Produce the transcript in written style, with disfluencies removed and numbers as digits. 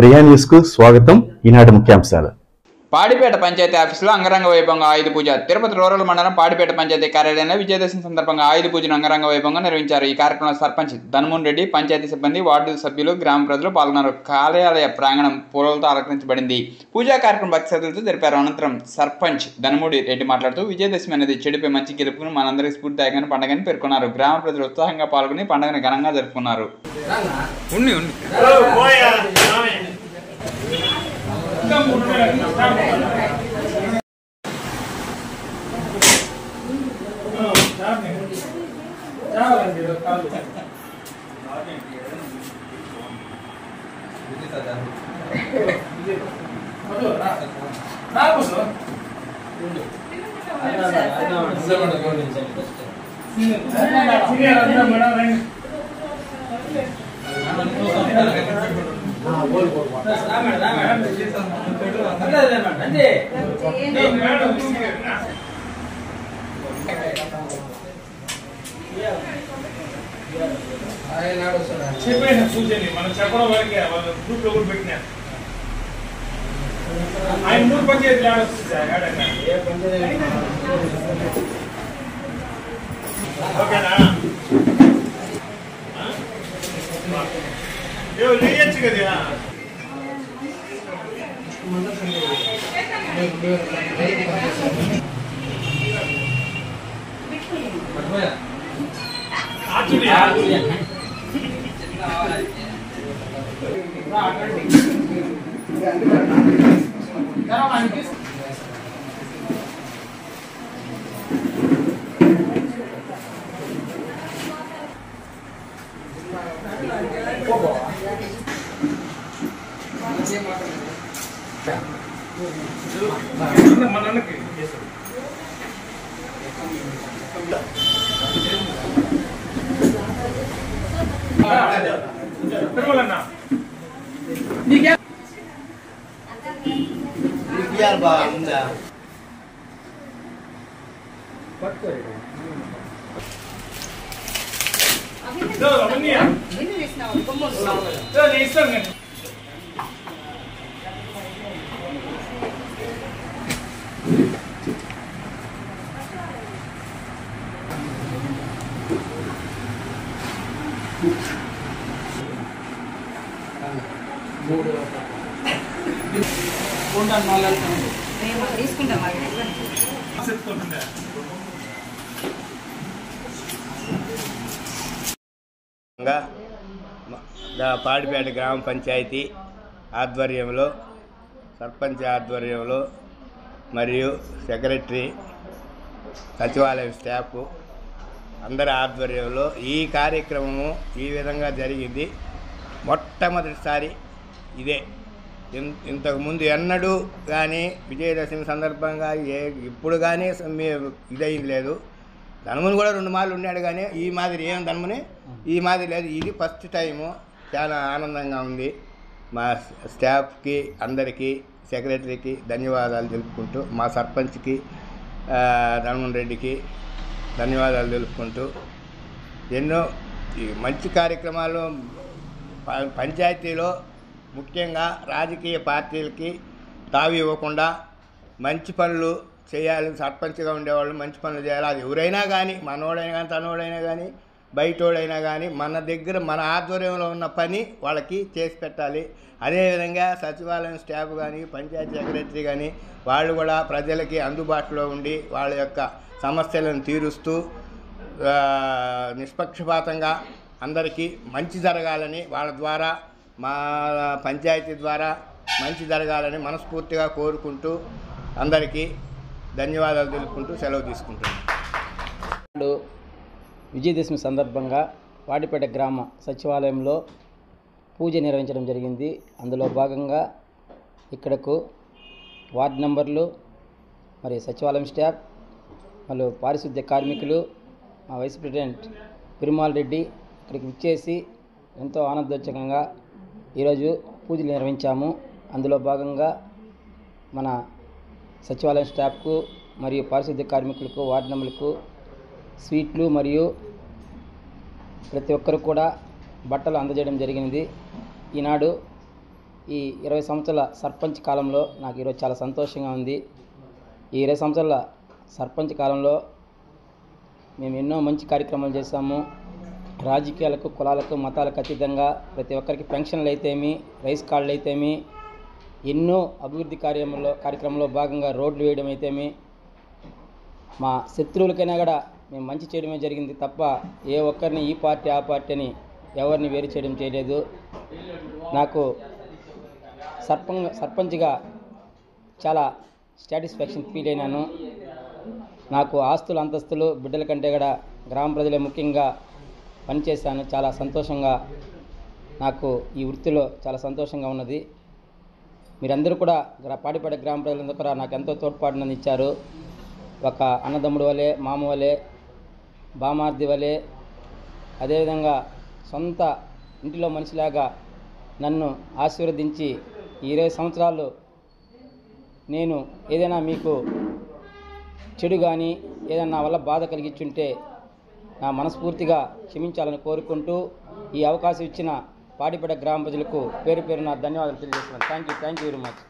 Priya news కు స్వాగతం. ఈనాటి ముఖ్యాంశాలు. పాడిపేట పంచాయతీ ఆఫీసులో అంగరంగ వైభవంగా ఆయుధ పూజ. తిరుపతి రూరల్ మండలం పాడిపేట పంచాయతీ కార్యాలయంలో విజయదశమి సందర్భంగా ఆయుధ పూజను అంగరంగ వైభవంగా నిర్వహించారు. ఈ కార్యక్రమంలో సర్పంచ్ ధన్మోహన్ రెడ్డి, పంచాయతీ సిబ్బంది, వార్డు సభ్యులు, గ్రామ ప్రజలు పాల్గొన్నారు. కార్యాలయ ప్రాంగణం పూలతో అలంకరించబడింది. పూజా కార్యక్రమం భక్తి శ్రద్ధలతో జరిపారు. అనంతరం సర్పంచ్ ధన్మోహన్ రెడ్డి మాట్లాడుతూ విజయదశమి అనేది చెడుపై మంచి గెలుపుకుని మనందరికీ స్ఫూర్తిదాయకమైన పండుగని పేర్కొన్నారు. గ్రామ ప్రజలు ఉత్సాహంగా పాల్గొని పండుగను ఘనంగా జరుపుకున్నారు. చెప్పేసిన సూచన మనం చెప్పడం వరకే వాళ్ళ గ్రూప్ లో కూడా పెట్టినా ఆయన 3 పంచాయతీలు ఓకేనా లేయచ్చు కదా మన అన్నకి తిరుమలన్నా నీకే బాగుందా ఇస్తాను నేను పాడిపేట గ్రామ పంచాయతీ ఆధ్వర్యంలో సర్పంచ్ ఆధ్వర్యంలో మరియు సెక్రటరీ సచివాలయం స్టాఫ్ అందరి ఆధ్వర్యంలో ఈ కార్యక్రమము ఈ విధంగా జరిగింది. మొట్టమొదటిసారి ఇదే. ఇంతకుముందు ఎన్నడూ కానీ విజయదశమి సందర్భంగా ఇప్పుడు కానీ ఇదైంది లేదు. ధనముని కూడా 2 మార్లు ఉన్నాడు కానీ ఈ మాదిరి ఏం ధనముని ఈ మాదిరి లేదు. ఇది ఫస్ట్ టైము. చాలా ఆనందంగా ఉంది. మా స్టాఫ్కి అందరికీ సెక్రటరీకి ధన్యవాదాలు తెలుపుకుంటూ, మా సర్పంచ్కి ధనమోహన్ రెడ్డికి ధన్యవాదాలు తెలుపుకుంటూ, ఎన్నో మంచి కార్యక్రమాలు పంచాయతీలో ముఖ్యంగా రాజకీయ పార్టీలకి తావి ఇవ్వకుండా మంచి పనులు చేయాలి. సర్పంచ్గా ఉండేవాళ్ళు మంచి పనులు చేయాలి. అది ఎవరైనా కానీ, మనోడైనా కానీ, తనోడైనా కానీ, బయటోడైనా కానీ మన దగ్గర మన ఆధ్వర్యంలో ఉన్న పని వాళ్ళకి చేసి పెట్టాలి. అదేవిధంగా సచివాలయం స్టాఫ్ కానీ, పంచాయతీ సెక్రటరీ కానీ వాళ్ళు కూడా ప్రజలకి అందుబాటులో ఉండి వాళ్ళ యొక్క సమస్యలను తీరుస్తూ నిష్పక్షపాతంగా అందరికీ మంచి జరగాలని, వాళ్ళ ద్వారా మా పంచాయతీ ద్వారా మంచి జరగాలని మనస్ఫూర్తిగా కోరుకుంటూ అందరికీ ధన్యవాదాలు తెలుపుకుంటూ సెలవు తీసుకుంటున్నాను. విజయదశమి సందర్భంగా పాడిపేట గ్రామ సచివాలయంలో పూజ నిర్వహించడం జరిగింది. అందులో భాగంగా ఇక్కడకు వార్డు నంబర్లు మరి సచివాలయం స్టాఫ్ వాళ్ళు పారిశుద్ధ్య కార్మికులు మా వైస్ ప్రెసిడెంట్ పెరుమాల్ రెడ్డి ఇక్కడికి విచ్చేసి ఎంతో ఆనందోత్సవంగా ఈరోజు పూజలు నిర్వహించాము. అందులో భాగంగా మన సచివాలయం స్టాఫ్కు మరియు పారిశుద్ధ్య కార్మికులకు వార్డు నంబర్లకు స్వీట్లు మరియు ప్రతి ఒక్కరు కూడా బట్టలు అందజేయడం జరిగినది. ఈనాడు ఈ 20 సంవత్సరాల సర్పంచ్ కాలంలో నాకు ఈరోజు చాలా సంతోషంగా ఉంది. ఈ 20 సంవత్సరాల సర్పంచ్ కాలంలో మేము ఎన్నో మంచి కార్యక్రమాలు చేశాము. రాజకీయాలకు, కులాలకు, మతాలకు అతీతంగా ప్రతి ఒక్కరికి పెన్షన్లు అయితేమి, రైస్ కార్డులు అయితేమి, ఎన్నో అభివృద్ధి కార్యక్రమంలో భాగంగా రోడ్లు వేయడం అయితేమి, మా శత్రువులకైనా కూడా మేము మంచి చేయడమే జరిగింది తప్ప ఏ ఒక్కరిని ఈ పార్టీ ఆ పార్టీ అని ఎవరిని వేరు చేయడం చేయలేదు. నాకు సర్పంచ్గా చాలా సాటిస్ఫాక్షన్ ఫీల్ అయినాను. నాకు ఆస్తులు, అంతస్తులు, బిడ్డల కంటే కూడా గ్రామ ప్రజలే ముఖ్యంగా పనిచేశాను. చాలా సంతోషంగా నాకు ఈ వృత్తిలో చాలా సంతోషంగా ఉన్నది. మీరందరూ కూడా పాడిపేట గ్రామ ప్రజలందరూ కూడా నాకు ఎంతో తోడ్పాటునందించారు. ఒక అన్నదమ్ముడు వలె, మామ వలె, బామార్ది వలె, అదేవిధంగా సొంత ఇంటిలో మనిషిలాగా నన్ను ఆశీర్వదించి 20 సంవత్సరాలు నేను ఏదైనా మీకు చెడు కానీ ఏదైనా నా వల్ల బాధ కలిగించుంటే నా మనస్ఫూర్తిగా క్షమించాలని కోరుకుంటూ ఈ అవకాశం ఇచ్చిన పాడిపేట గ్రామ ప్రజలకు పేరు పేరున ధన్యవాదాలు తెలియజేస్తున్నాను. Thank you very much.